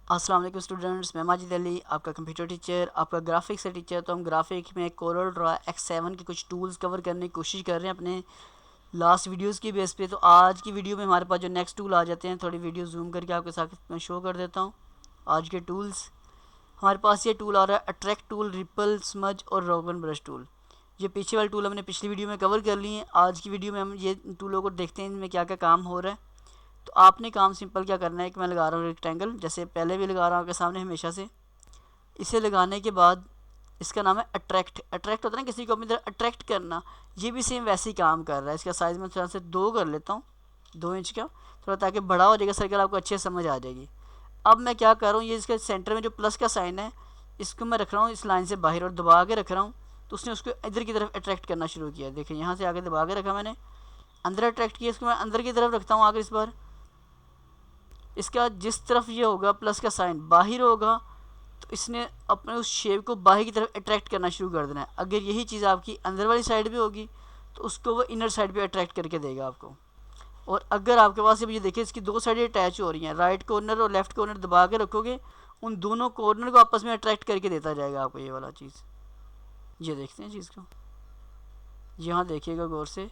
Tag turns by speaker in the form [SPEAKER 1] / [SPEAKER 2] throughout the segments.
[SPEAKER 1] अस्सलाम वालेकुम स्टूडेंट्स, मैं माजिद अली, आपका कंप्यूटर टीचर, आपका ग्राफिक्स से टीचर। तो हम ग्राफिक में कोरल ड्रा X7 के कुछ टूल्स कवर करने की कोशिश कर रहे हैं अपने लास्ट वीडियोस की बेस पे। तो आज की वीडियो में हमारे पास जो नेक्स्ट टूल आ जाते हैं, थोड़ी वीडियो जूम करके आपके साथ मैं शो कर देता हूँ। आज के टूल्स हमारे पास ये टूल आ रहा है अट्रैक्ट टूल, रिपल, स्मज और रोगन ब्रश टूल। ये पीछे वाले टूल हमने पिछली वीडियो में कवर कर लिए हैं। आज की वीडियो में हम ये टूलों को देखते हैं इनमें क्या क्या काम हो रहा है। तो आपने काम सिंपल क्या करना है कि मैं लगा रहा हूँ रेक्टेंगल, जैसे पहले भी लगा रहा हूँ आपके सामने हमेशा से। इसे लगाने के बाद इसका नाम है अट्रैक्ट। अट्रैक्ट होता है ना किसी को अपनी तरफ अट्रैक्ट करना, ये भी सेम वैसे ही काम कर रहा है। इसका साइज़ मैं थोड़ा से 2 कर लेता हूँ, 2 इंच का, थोड़ा ताकि बड़ा हो जाएगा सर्कल, आपको अच्छे समझ आ जाएगी। अब मैं क्या कर रहा हूँ, ये इसके सेंटर में जो प्लस का साइन है इसको मैं रख रहा हूँ इस लाइन से बाहर और दबा के रख रहा हूँ। तो उसने उसको इधर की तरफ अट्रैक्ट करना शुरू किया। देखिए यहाँ से आगे दबा के रखा मैंने, अंदर अट्रैक्ट किया, इसको मैं अंदर की तरफ रखता हूँ आगे इस बार। इसका जिस तरफ ये होगा प्लस का साइन बाहर होगा, तो इसने अपने उस शेप को बाहर की तरफ अट्रैक्ट करना शुरू कर देना है। अगर यही चीज़ आपकी अंदर वाली साइड पे होगी तो उसको वो इनर साइड पे अट्रैक्ट करके देगा आपको। और अगर आपके पास ये देखिए इसकी 2 साइडें अटैच हो रही हैं, राइट कॉर्नर और लेफ्ट कॉर्नर दबा के रखोगे, उन दोनों कॉर्नर को आपस में अट्रैक्ट करके देता जाएगा आपको ये वाला चीज़। ये देखते हैं चीज़ को, यहाँ देखिएगा गौर से,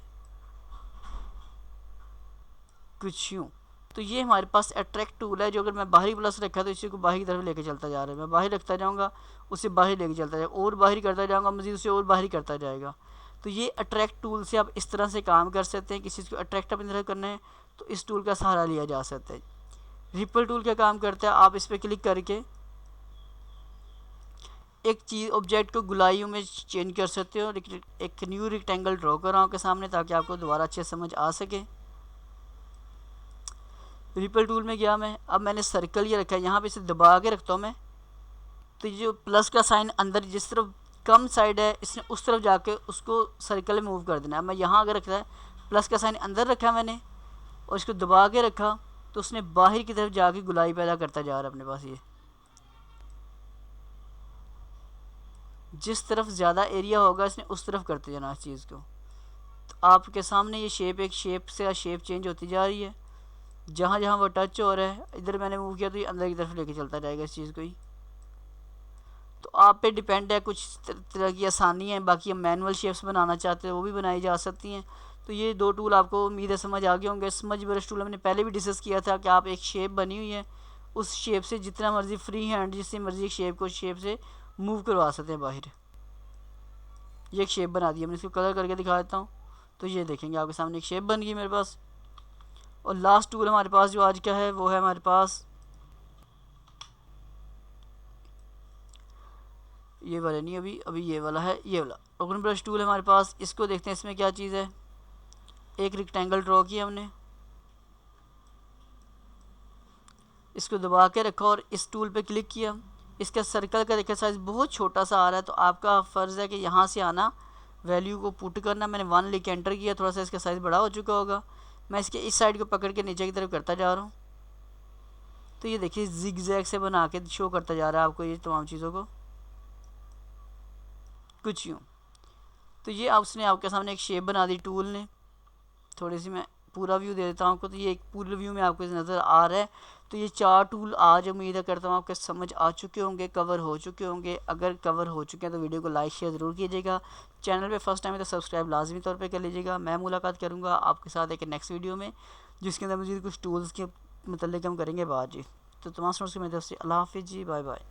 [SPEAKER 1] कुछ यूँ। तो ये हमारे पास अट्रैक्ट टूल है, जो अगर मैं बाहरी प्लस रखा तो इसी को बाहर की तरफ लेके चलता जा रहा है। मैं बाहर रखता जाऊँगा, उसे बाहर लेके चलता जाएगा, और बाहर करता जाऊँगा, मज़ीद उसे और बाहर करता जाएगा। तो ये अट्रैक्ट टूल से आप इस तरह से काम कर सकते हैं। किसी चीज़ को अट्रैक्ट अपनी तरफ करना है तो इस टूल का सहारा लिया जा सकता है। रिपल टूल क्या काम करता है, आप इस पर क्लिक करके एक चीज़ ऑब्जेक्ट को गुलाइयों में चेंज कर सकते हो। एक न्यू रेक्टेंगल ड्रॉ कर रहा हूँ आपके सामने ताकि आपको दोबारा अच्छे समझ आ सके। रिपल टूल में गया मैं, अब मैंने सर्कल ये रखा है, यहाँ पे इसे दबा के रखता हूँ मैं। तो ये जो प्लस का साइन अंदर जिस तरफ कम साइड है, इसने उस तरफ जाके उसको सर्कल में मूव कर देना है। मैं यहाँ अगर रखा है, प्लस का साइन अंदर रखा मैंने और इसको दबा के रखा, तो उसने बाहर की तरफ जाके गुलाई पैदा करता जा रहा है अपने पास। ये जिस तरफ ज़्यादा एरिया होगा इसने उस तरफ करते जाना इस चीज़ को। तो आपके सामने ये शेप एक शेप से शेप चेंज होती जा रही है। जहाँ जहाँ वो टच हो रहा है, इधर मैंने मूव किया तो ये अंदर की तरफ लेके चलता जाएगा इस चीज़ को ही। तो आप पे डिपेंड है, कुछ तरह की आसानी है, बाकी हम मैनुअल शेप्स बनाना चाहते हैं वो भी बनाई जा सकती हैं। तो ये 2 टूल आपको उम्मीद है समझ आ गए होंगे। स्मज ब्रश टूल हमने पहले भी डिस्कस किया था कि आप एक शेप बनी हुई है, उस शेप से जितना मर्जी फ्री हैंड जिससे मर्जी शेप को शेप से मूव करवा सकते हैं बाहर। ये एक शेप बना दी हमने, इसको कलर करके दिखा देता हूँ। तो ये देखेंगे आपके सामने एक शेप बन गई मेरे पास। और लास्ट टूल हमारे पास जो आज का है वो है हमारे पास ये वाला नहीं, अभी ये वाला है, ये वाला रोगन ब्रश टूल है हमारे पास। इसको देखते हैं इसमें क्या चीज़ है। एक रेक्टेंगल ड्रॉ किया हमने, इसको दबा के रखा और इस टूल पे क्लिक किया। इसका सर्कल का देखिए साइज़ बहुत छोटा सा आ रहा है, तो आपका फ़र्ज़ है कि यहाँ से आना, वैल्यू को पुट करना। मैंने 1 लिख के एंटर किया, थोड़ा सा इसका साइज़ बड़ा हो चुका होगा। मैं इसके इस साइड को पकड़ के नीचे की तरफ करता जा रहा हूँ। तो ये देखिए जिग जैग से बना के शो करता जा रहा है आपको ये तमाम चीज़ों को, कुछ यूँ। तो ये उसने आपके सामने एक शेप बना दी टूल ने। थोड़ी सी मैं पूरा व्यू दे देता हूँ आपको। तो ये एक पूरे व्यू में आपको नज़र आ रहा है। तो ये 4 टूल आज उम्मीद करता हूँ आपके समझ आ चुके होंगे, कवर हो चुके होंगे। अगर कवर हो चुके हैं तो वीडियो को लाइक शेयर ज़रूर कीजिएगा। चैनल पे फर्स्ट टाइम है तो सब्सक्राइब लाजमी तौर पे कर लीजिएगा। मैं मुलाकात करूँगा आपके साथ एक नेक्स्ट वीडियो में, जिसके अंदर मुझे कुछ टूल्स के मतलब हम करेंगे बात जी। तो तमाम स्टूडेंट्स की मेरी तरफ से अल्लाह हाफिज़ जी, बाय बाय।